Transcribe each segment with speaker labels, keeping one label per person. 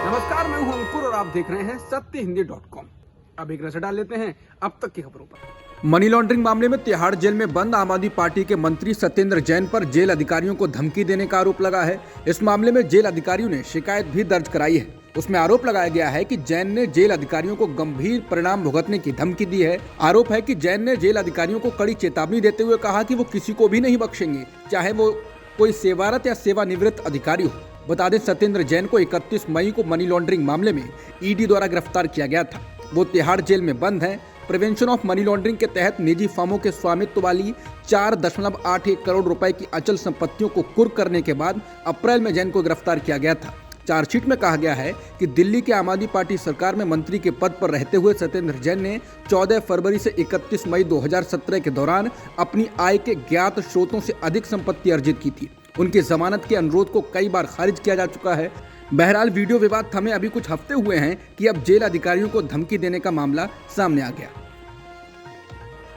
Speaker 1: नमस्कार, मैं हूं अंकुर और आप देख रहे हैं सत्यहिंदी.com। अब एक नजर डाल लेते हैं अब तक की खबरों पर। मनी लॉन्ड्रिंग मामले में तिहाड़ जेल में बंद आम आदमी पार्टी के मंत्री सत्येंद्र जैन पर जेल अधिकारियों को धमकी देने का आरोप लगा है। इस मामले में जेल अधिकारियों ने शिकायत भी दर्ज कराई है। उसमें आरोप लगाया गया है कि जैन ने जेल अधिकारियों को गंभीर परिणाम भुगतने की धमकी दी है। आरोप है कि जैन ने जेल अधिकारियों को कड़ी चेतावनी देते हुए कहा कि वो किसी को भी नहीं बख्शेंगे, चाहे वो कोई सेवारत या सेवानिवृत्त अधिकारी हो। बता दें, सत्येंद्र जैन को 31 मई को मनी लॉन्ड्रिंग मामले में ईडी द्वारा गिरफ्तार किया गया था। वो तिहाड़ जेल में बंद है। प्रिवेंशन ऑफ मनी लॉन्ड्रिंग के तहत निजी फर्मों के स्वामित्व वाली 4.81 करोड़ रुपए की अचल संपत्तियों को कुर्क करने के बाद अप्रैल में जैन को गिरफ्तार किया गया था। चार्जशीट में कहा गया है कि दिल्ली के आम आदमी पार्टी सरकार में मंत्री के पद पर रहते हुए सत्येंद्र जैन ने 14 फरवरी से 31 मई 2017 के दौरान अपनी आय के ज्ञात स्रोतों से अधिक संपत्ति अर्जित की थी। उनकी जमानत के अनुरोध को कई बार खारिज किया जा चुका है। बहरहाल, वीडियो विवाद थमे अभी कुछ हफ्ते हुए हैं कि अब जेल अधिकारियों को धमकी देने का मामला सामने आ गया।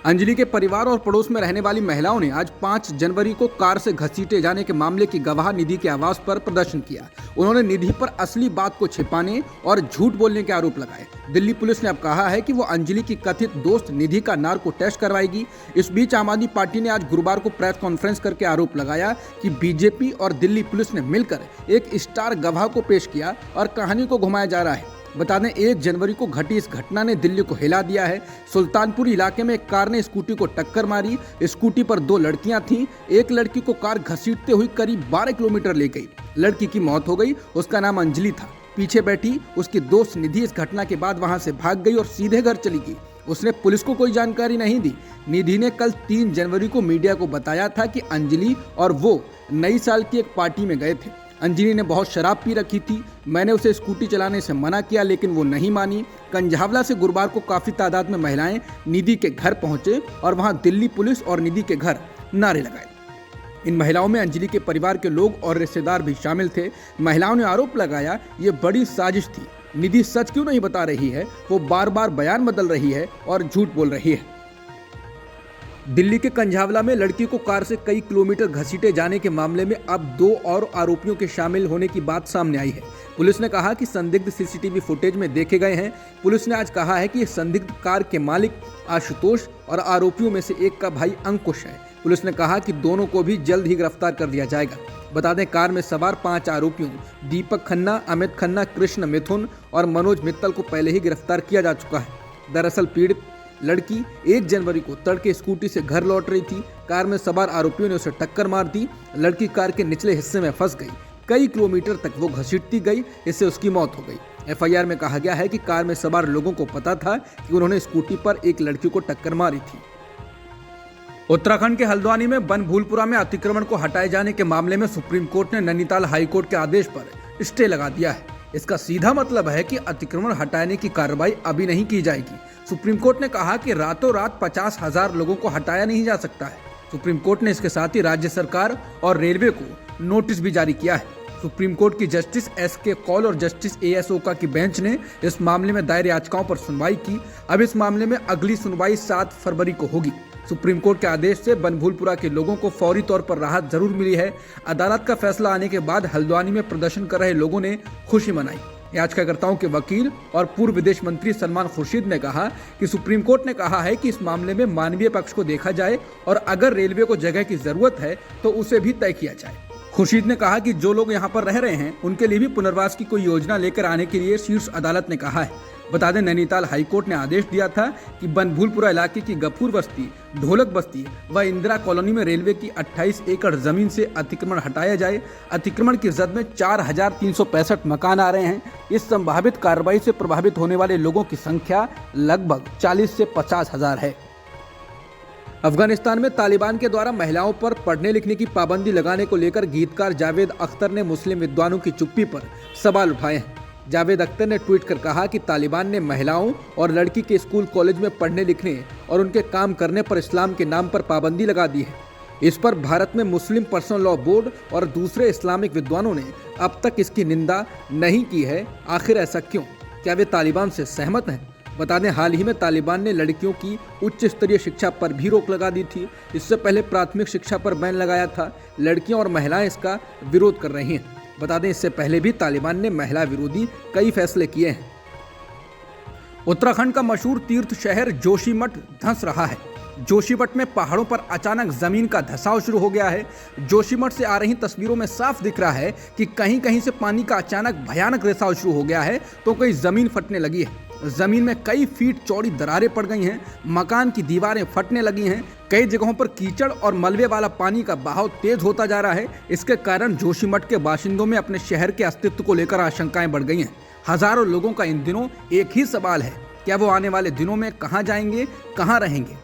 Speaker 1: अंजलि के परिवार और पड़ोस में रहने वाली महिलाओं ने आज 5 जनवरी को कार से घसीटे जाने के मामले की गवाह निधि के आवास पर प्रदर्शन किया। उन्होंने निधि पर असली बात को छिपाने और झूठ बोलने के आरोप लगाए। दिल्ली पुलिस ने अब कहा है कि वो अंजलि की कथित दोस्त निधि का नार्को टेस्ट करवाएगी। इस बीच आम आदमी पार्टी ने आज गुरुवार को प्रेस कॉन्फ्रेंस करके आरोप लगाया कि बीजेपी और दिल्ली पुलिस ने मिलकर एक स्टार गवाह को पेश किया और कहानी को घुमाया जा रहा है। बता दें, 1 जनवरी को घटी इस घटना ने दिल्ली को हिला दिया है। सुल्तानपुर इलाके में एक कार ने स्कूटी को टक्कर मारी। स्कूटी पर 2 लड़कियां थीं। एक लड़की को कार घसीटते हुए करीब 12 किलोमीटर ले गई। लड़की की मौत हो गई। उसका नाम अंजलि था। पीछे बैठी उसकी दोस्त निधि इस घटना के बाद वहां से भाग गई और सीधे घर चली गई। उसने पुलिस को कोई जानकारी नहीं दी। निधि ने कल 3 जनवरी को मीडिया को बताया था कि अंजलि और वो नई साल की एक पार्टी में गए थे। अंजलि ने बहुत शराब पी रखी थी। मैंने उसे स्कूटी चलाने से मना किया, लेकिन वो नहीं मानी। कंझावला से गुरुवार को काफी तादाद में महिलाएं निधि के घर पहुंचे और वहां दिल्ली पुलिस और निधि के घर नारे लगाए। इन महिलाओं में अंजलि के परिवार के लोग और रिश्तेदार भी शामिल थे। महिलाओं ने आरोप लगाया, ये बड़ी साजिश थी। निधि सच क्यों नहीं बता रही है? वो बार बार बयान बदल रही है और झूठ बोल रही है। दिल्ली के कंझावला में लड़की को कार से कई किलोमीटर घसीटे जाने के मामले में अब 2 और आरोपियों के शामिल होने की बात सामने आई है। पुलिस ने कहा कि संदिग्ध सीसीटीवी फुटेज में देखे गए हैं। पुलिस ने आज कहा है कि संदिग्ध कार के मालिक आशुतोष और आरोपियों में से एक का भाई अंकुश है। पुलिस ने कहा कि दोनों को भी जल्द ही गिरफ्तार कर लिया जाएगा। बता दें, कार में सवार 5 आरोपियों दीपक खन्ना, अमित खन्ना, कृष्ण मिथुन और मनोज मित्तल को पहले ही गिरफ्तार किया जा चुका है। दरअसल पीड़ित लड़की 1 जनवरी को तड़के स्कूटी से घर लौट रही थी। कार में सवार आरोपियों ने उसे टक्कर मार दी। लड़की कार के निचले हिस्से में फंस गई। कई किलोमीटर तक वो घसीटती गई, इससे उसकी मौत हो गई। एफआईआर में कहा गया है कि कार में सवार लोगों को पता था कि उन्होंने स्कूटी पर एक लड़की को टक्कर मारी थी। उत्तराखंड के हल्द्वानी में बनभूलपुरा में अतिक्रमण को हटाए जाने के मामले में सुप्रीम कोर्ट ने नैनीताल हाईकोर्ट के आदेश पर स्टे लगा दिया है। इसका सीधा मतलब है कि अतिक्रमण हटाने की कार्रवाई अभी नहीं की जाएगी। सुप्रीम कोर्ट ने कहा कि रातों रात 50,000 लोगों को हटाया नहीं जा सकता है। सुप्रीम कोर्ट ने इसके साथ ही राज्य सरकार और रेलवे को नोटिस भी जारी किया है। सुप्रीम कोर्ट की जस्टिस एस.के. कौल और जस्टिस ए.एस. ओका की बेंच ने इस मामले में दायर याचिकाओं पर सुनवाई की। अब इस मामले में अगली सुनवाई 7 फरवरी को होगी। सुप्रीम कोर्ट के आदेश से बनभूलपुरा के लोगों को फौरी तौर पर राहत जरूर मिली है। अदालत का फैसला आने के बाद हल्द्वानी में प्रदर्शन कर रहे लोगों ने खुशी मनाई। याचिकाकर्ताओं के वकील और पूर्व विदेश मंत्री सलमान खुर्शीद ने कहा कि सुप्रीम कोर्ट ने कहा है कि इस मामले में मानवीय पक्ष को देखा जाए और अगर रेलवे को जगह की जरूरत है तो उसे भी तय किया जाए। खुर्शीद ने कहा कि जो लोग यहाँ पर रह रहे हैं उनके लिए भी पुनर्वास की कोई योजना लेकर आने के लिए शीर्ष अदालत ने कहा है। बता दें, नैनीताल हाईकोर्ट ने आदेश दिया था कि बनभूलपुरा इलाके की गफूर बस्ती, ढोलक बस्ती व इंदिरा कॉलोनी में रेलवे की 28 एकड़ जमीन से अतिक्रमण हटाया जाए। अतिक्रमण की जद में 4,365 मकान आ रहे हैं। इस संभावित कार्रवाई से प्रभावित होने वाले लोगों की संख्या लगभग 40 से 50,000 है। अफगानिस्तान में तालिबान के द्वारा महिलाओं पर पढ़ने लिखने की पाबंदी लगाने को लेकर गीतकार जावेद अख्तर ने मुस्लिम विद्वानों की चुप्पी पर सवाल उठाए हैं। जावेद अख्तर ने ट्वीट कर कहा कि तालिबान ने महिलाओं और लड़की के स्कूल कॉलेज में पढ़ने लिखने और उनके काम करने पर इस्लाम के नाम पर पाबंदी लगा दी है। इस पर भारत में मुस्लिम पर्सनल लॉ बोर्ड और दूसरे इस्लामिक विद्वानों ने अब तक इसकी निंदा नहीं की है। आखिर ऐसा क्यों? क्या वे तालिबान से सहमत हैं? बता दें, हाल ही में तालिबान ने लड़कियों की उच्च स्तरीय शिक्षा पर भी रोक लगा दी थी। इससे पहले प्राथमिक शिक्षा पर बैन लगाया था। लड़कियां और महिलाएं इसका विरोध कर रही हैं। बता दें, इससे पहले भी तालिबान ने महिला विरोधी कई फैसले किए हैं। उत्तराखंड का मशहूर तीर्थ शहर जोशीमठ धंस रहा है। जोशीमठ में पहाड़ों पर अचानक जमीन का धंसाव शुरू हो गया है। जोशीमठ से आ रही तस्वीरों में साफ दिख रहा है कि कहीं कहीं से पानी का अचानक भयानक रिसाव शुरू हो गया है, तो कहीं जमीन फटने लगी है। जमीन में कई फीट चौड़ी दरारें पड़ गई हैं, मकान की दीवारें फटने लगी हैं। कई जगहों पर कीचड़ और मलबे वाला पानी का बहाव तेज होता जा रहा है। इसके कारण जोशीमठ के बाशिंदों में अपने शहर के अस्तित्व को लेकर आशंकाएं बढ़ गई हैं। हजारों लोगों का इन दिनों एक ही सवाल है, क्या वो आने वाले दिनों में कहां जाएंगे, कहां रहेंगे।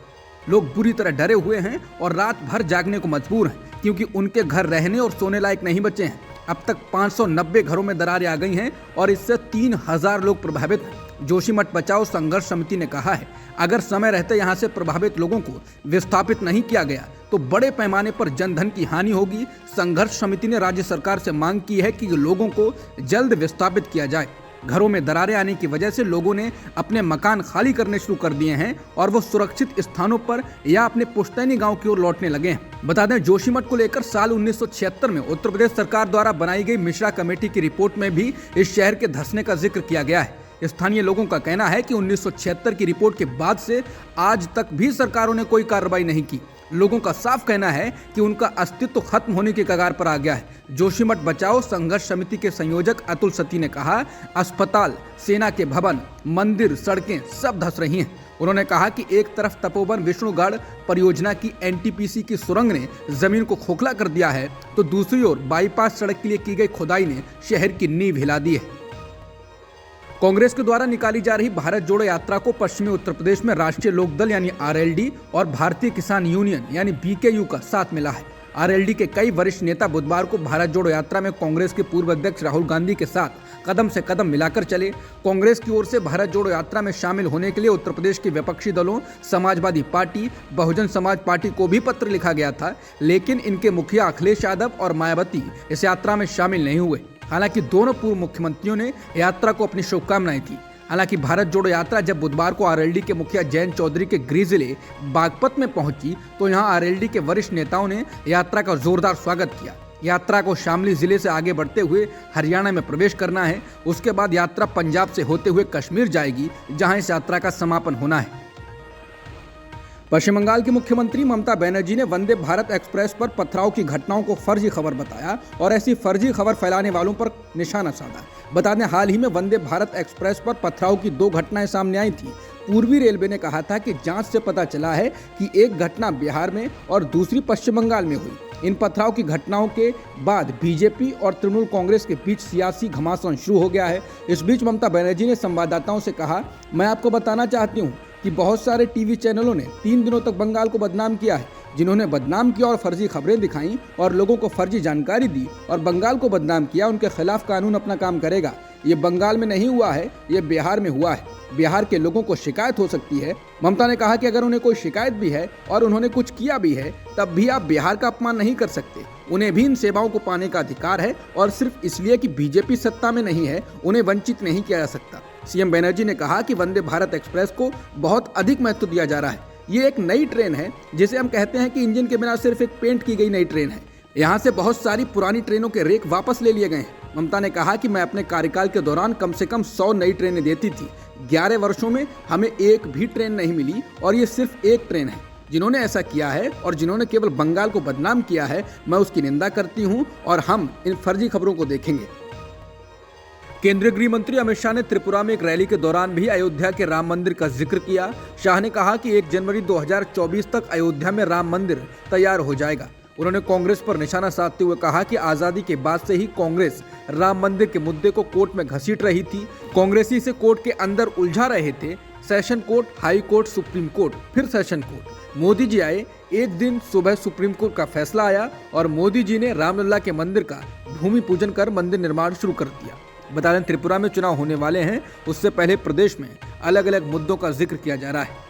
Speaker 1: लोग बुरी तरह डरे हुए हैं और रात भर जागने को मजबूर हैं, क्योंकि उनके घर रहने और सोने लायक नहीं बचे हैं। अब तक 590 घरों में दरारें आ गई हैं और इससे 3000 लोग प्रभावित हैं। जोशीमठ बचाओ संघर्ष समिति ने कहा है, अगर समय रहते यहां से प्रभावित लोगों को विस्थापित नहीं किया गया तो बड़े पैमाने पर जनधन की हानि होगी। संघर्ष समिति ने राज्य सरकार से मांग की है कि लोगों को जल्द विस्थापित किया जाए। घरों में दरारें आने की वजह से लोगों ने अपने मकान खाली करने शुरू कर दिए हैं और वो सुरक्षित स्थानों पर या अपने पुश्तैनी गांव की ओर लौटने लगे हैं। बता दें, जोशीमठ को लेकर साल 1976 में उत्तर प्रदेश सरकार द्वारा बनाई गई मिश्रा कमेटी की रिपोर्ट में भी इस शहर के धंसने का जिक्र किया गया है। स्थानीय लोगों का कहना है कि 1976 की रिपोर्ट के बाद से आज तक भी सरकारों ने कोई कार्रवाई नहीं की। लोगों का साफ कहना है कि उनका अस्तित्व खत्म होने के कगार पर आ गया है। जोशीमठ बचाओ संघर्ष समिति के संयोजक अतुल सती ने कहा, अस्पताल, सेना के भवन, मंदिर, सड़कें सब धंस रही हैं। उन्होंने कहा कि एक तरफ तपोवन विष्णुगढ़ परियोजना की एनटीपीसी की सुरंग ने जमीन को खोखला कर दिया है, तो दूसरी ओर बाईपास सड़क के लिए की गई खुदाई ने शहर की नींव हिला दी है। कांग्रेस के द्वारा निकाली जा रही भारत जोड़ो यात्रा को पश्चिमी उत्तर प्रदेश में राष्ट्रीय लोकदल यानी आरएलडी और भारतीय किसान यूनियन यानी बीकेयू का साथ मिला है। आरएलडी के कई वरिष्ठ नेता बुधवार को भारत जोड़ो यात्रा में कांग्रेस के पूर्व अध्यक्ष राहुल गांधी के साथ कदम से कदम मिलाकर चले। कांग्रेस की ओर से भारत जोड़ो यात्रा में शामिल होने के लिए उत्तर प्रदेश के विपक्षी दलों समाजवादी पार्टी, बहुजन समाज पार्टी को भी पत्र लिखा गया था, लेकिन इनके मुखिया अखिलेश यादव और मायावती इस यात्रा में शामिल नहीं हुए। हालांकि दोनों पूर्व मुख्यमंत्रियों ने यात्रा को अपनी शुभकामनाएं दी। हालांकि भारत जोड़ो यात्रा जब बुधवार को आरएलडी के मुखिया जयंत चौधरी के गृह जिले बागपत में पहुंची, तो यहां आरएलडी के वरिष्ठ नेताओं ने यात्रा का जोरदार स्वागत किया। यात्रा को शामली जिले से आगे बढ़ते हुए हरियाणा में प्रवेश करना है। उसके बाद यात्रा पंजाब से होते हुए कश्मीर जाएगी, जहां इस यात्रा का समापन होना है। पश्चिम बंगाल की मुख्यमंत्री ममता बनर्जी ने वंदे भारत एक्सप्रेस पर पथराव की घटनाओं को फर्जी खबर बताया और ऐसी फर्जी खबर फैलाने वालों पर निशाना साधा। बता दें, हाल ही में वंदे भारत एक्सप्रेस पर पथराव की 2 घटनाएं सामने आई थी। पूर्वी रेलवे ने कहा था कि जांच से पता चला है कि एक घटना बिहार में और दूसरी पश्चिम बंगाल में हुई। इन पथराव की घटनाओं के बाद बीजेपी और तृणमूल कांग्रेस के बीच सियासी घमासान शुरू हो गया है। इस बीच ममता बनर्जी ने संवाददाताओं से कहा, मैं आपको बताना चाहती हूँ कि बहुत सारे टीवी चैनलों ने 3 दिनों तक बंगाल को बदनाम किया है। जिन्होंने बदनाम किया और फर्जी खबरें दिखाई और लोगों को फर्जी जानकारी दी और बंगाल को बदनाम किया, उनके खिलाफ कानून अपना काम करेगा। ये बंगाल में नहीं हुआ है, ये बिहार में हुआ है। बिहार के लोगों को शिकायत हो सकती है। ममता ने कहा कि अगर उन्हें कोई शिकायत भी है और उन्होंने कुछ किया भी है, तब भी आप बिहार का अपमान नहीं कर सकते। उन्हें भी इन सेवाओं को पाने का अधिकार है और सिर्फ इसलिए कि बीजेपी सत्ता में नहीं है, उन्हें वंचित नहीं किया जा सकता। सीएम बनर्जी ने कहा कि वंदे भारत एक्सप्रेस को बहुत अधिक महत्व दिया जा रहा है। ये एक नई ट्रेन है, जिसे हम कहते हैं कि इंजन के बिना सिर्फ एक पेंट की गई नई ट्रेन है। यहाँ से बहुत सारी पुरानी ट्रेनों के रेक वापस ले लिए गए हैं। ममता ने कहा कि मैं अपने कार्यकाल के दौरान कम से कम 100 नई ट्रेनें देती थी। 11 वर्षों में हमें एक भी ट्रेन नहीं मिली और ये सिर्फ एक ट्रेन है। जिन्होंने ऐसा किया है और जिन्होंने केवल बंगाल को बदनाम किया है, मैं उसकी निंदा करती हूँ और हम इन फर्जी खबरों को देखेंगे। केंद्रीय गृह मंत्री अमित शाह ने त्रिपुरा में एक रैली के दौरान भी अयोध्या के राम मंदिर का जिक्र किया। शाह ने कहा कि 1 जनवरी 2024 तक अयोध्या में राम मंदिर तैयार हो जाएगा। उन्होंने कांग्रेस पर निशाना साधते हुए कहा कि आजादी के बाद से ही कांग्रेस राम मंदिर के मुद्दे को कोर्ट में घसीट रही थी। कांग्रेसी इसे कोर्ट के अंदर उलझा रहे थे। Session court, high court, supreme court, फिर सेशन कोर्ट। मोदी जी आए, एक दिन सुबह सुप्रीम कोर्ट का फैसला आया और मोदी जी ने रामलला के मंदिर का भूमि पूजन कर मंदिर निर्माण शुरू कर दिया। बता दें, त्रिपुरा में चुनाव होने वाले हैं, उससे पहले प्रदेश में अलग अलग मुद्दों का जिक्र किया जा रहा है।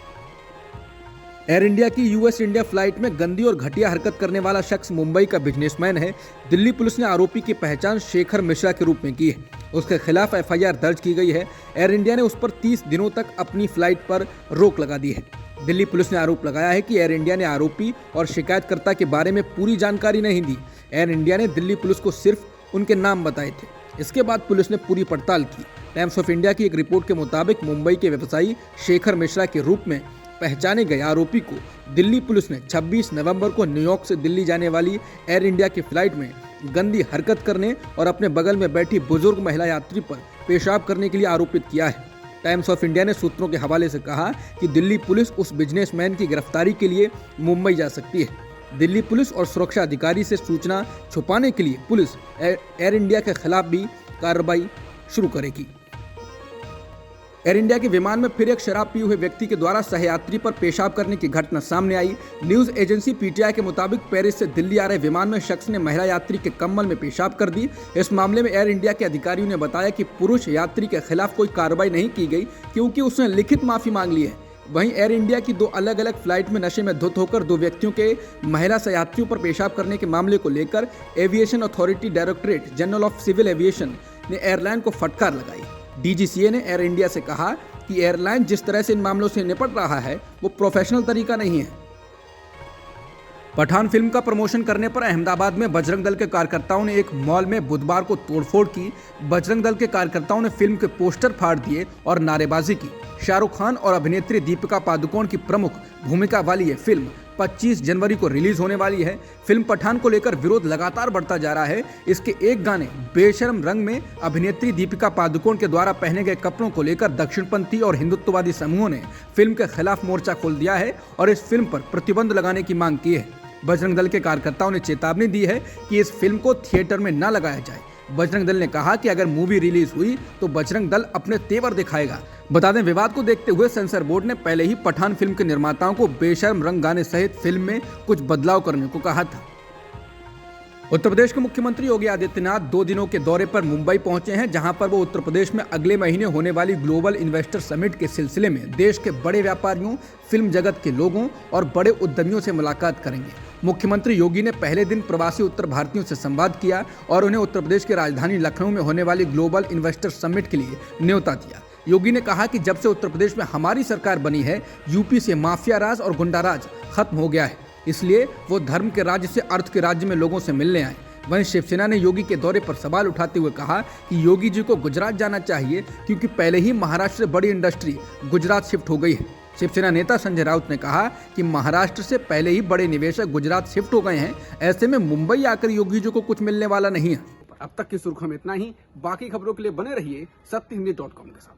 Speaker 1: एयर इंडिया की यूएस इंडिया फ्लाइट में गंदी और घटिया हरकत करने वाला शख्स मुंबई का बिजनेसमैन है। दिल्ली पुलिस ने आरोपी की पहचान शेखर मिश्रा के रूप में की है। उसके खिलाफ एफआईआर दर्ज की गई है। एयर इंडिया ने उस पर 30 दिनों तक अपनी फ्लाइट पर रोक लगा दी है। दिल्ली पुलिस ने आरोप लगाया है कि एयर इंडिया ने आरोपी और शिकायतकर्ता के बारे में पूरी जानकारी नहीं दी। एयर इंडिया ने दिल्ली पुलिस को सिर्फ उनके नाम बताए थे। इसके बाद पुलिस ने पूरी पड़ताल की। टाइम्स ऑफ इंडिया की एक रिपोर्ट के मुताबिक मुंबई के व्यवसायी शेखर मिश्रा के रूप में पहचाने गए आरोपी को दिल्ली पुलिस ने 26 नवंबर को न्यूयॉर्क से दिल्ली जाने वाली एयर इंडिया की फ्लाइट में गंदी हरकत करने और अपने बगल में बैठी बुजुर्ग महिला यात्री पर पेशाब करने के लिए आरोपित किया है। टाइम्स ऑफ इंडिया ने सूत्रों के हवाले से कहा कि दिल्ली पुलिस उस बिजनेसमैन की गिरफ्तारी के लिए मुंबई जा सकती है। दिल्ली पुलिस और सुरक्षा अधिकारी से सूचना छुपाने के लिए पुलिस एयर इंडिया के खिलाफ भी कार्रवाई शुरू करेगी। एयर इंडिया के विमान में फिर एक शराब पिए हुए व्यक्ति के द्वारा सहयात्री पर पेशाब करने की घटना सामने आई। न्यूज एजेंसी पीटीआई के मुताबिक पेरिस से दिल्ली आ रहे विमान में शख्स ने महिला यात्री के कम्बल में पेशाब कर दी। इस मामले में एयर इंडिया के अधिकारियों ने बताया कि पुरुष यात्री के खिलाफ कोई कार्रवाई नहीं की गई क्योंकि उसने लिखित माफी मांग ली है। वहीं एयर इंडिया की 2 अलग अलग फ्लाइट में नशे में धुत होकर 2 व्यक्तियों के महिला सहयात्रियों पर पेशाब करने के मामले को लेकर aviation authority directorate general of civil aviation ने एयरलाइन को फटकार लगाई। डीजीसीए ने एयर इंडिया से कहा कि एयरलाइन जिस तरह से इन मामलों से निपट रहा है वो प्रोफेशनल तरीका नहीं है। पठान फिल्म का प्रमोशन करने पर अहमदाबाद में बजरंग दल के कार्यकर्ताओं ने एक मॉल में बुधवार को तोड़फोड़ की। बजरंग दल के कार्यकर्ताओं ने फिल्म के पोस्टर फाड़ दिए और नारेबाजी की। शाहरुख खान और अभिनेत्री दीपिका पादुकोण की प्रमुख भूमिका वाली ये फिल्म 25 जनवरी को रिलीज होने वाली है। फिल्म पठान को लेकर विरोध लगातार बढ़ता जा रहा है। इसके एक गाने बेशर्म रंग में अभिनेत्री दीपिका पादुकोण के द्वारा पहने गए कपड़ों को लेकर दक्षिणपंथी और हिंदुत्ववादी समूहों ने फिल्म के खिलाफ मोर्चा खोल दिया है और इस फिल्म पर प्रतिबंध लगाने की मांग की है। बजरंग दल के कार्यकर्ताओं ने चेतावनी दी है कि इस फिल्म को थिएटर में न लगाया जाए। बजरंग दल ने कहा कि अगर मूवी रिलीज हुई तो बजरंग दल अपने तेवर दिखाएगा। बता दें, विवाद को देखते हुए सेंसर बोर्ड ने पहले ही पठान फिल्म के निर्माताओं को बेशर्म रंग गाने सहित फिल्म में कुछ बदलाव करने को कहा था। उत्तर प्रदेश के मुख्यमंत्री योगी आदित्यनाथ 2 दिनों के दौरे पर मुंबई पहुंचे हैं, जहां पर वो उत्तर प्रदेश में अगले महीने होने वाली ग्लोबल इन्वेस्टर समिट के सिलसिले में देश के बड़े व्यापारियों, फिल्म जगत के लोगों और बड़े उद्यमियों से मुलाकात करेंगे। मुख्यमंत्री योगी ने पहले दिन प्रवासी उत्तर भारतीयों से संवाद किया और उन्हें उत्तर प्रदेश की राजधानी लखनऊ में होने वाली ग्लोबल इन्वेस्टर समिट के लिए न्योता दिया। योगी ने कहा कि जब से उत्तर प्रदेश में हमारी सरकार बनी है, यूपी से माफिया राज और गुंडा राज खत्म हो गया है, इसलिए वो धर्म के राज्य से अर्थ के राज्य में लोगों से मिलने आए। वहीं शिवसेना ने योगी के दौरे पर सवाल उठाते हुए कहा कि योगी जी को गुजरात जाना चाहिए क्योंकि पहले ही महाराष्ट्र से बड़ी इंडस्ट्री गुजरात शिफ्ट हो गई है। शिवसेना नेता संजय राउत ने कहा कि महाराष्ट्र से पहले ही बड़े निवेशक गुजरात शिफ्ट हो गए हैं, ऐसे में मुंबई आकर योगी जी को कुछ मिलने वाला नहीं है। अब तक की सुर्खियों में इतना ही। बाकी खबरों के लिए बने रहिए सत्यहिंदी.com के साथ।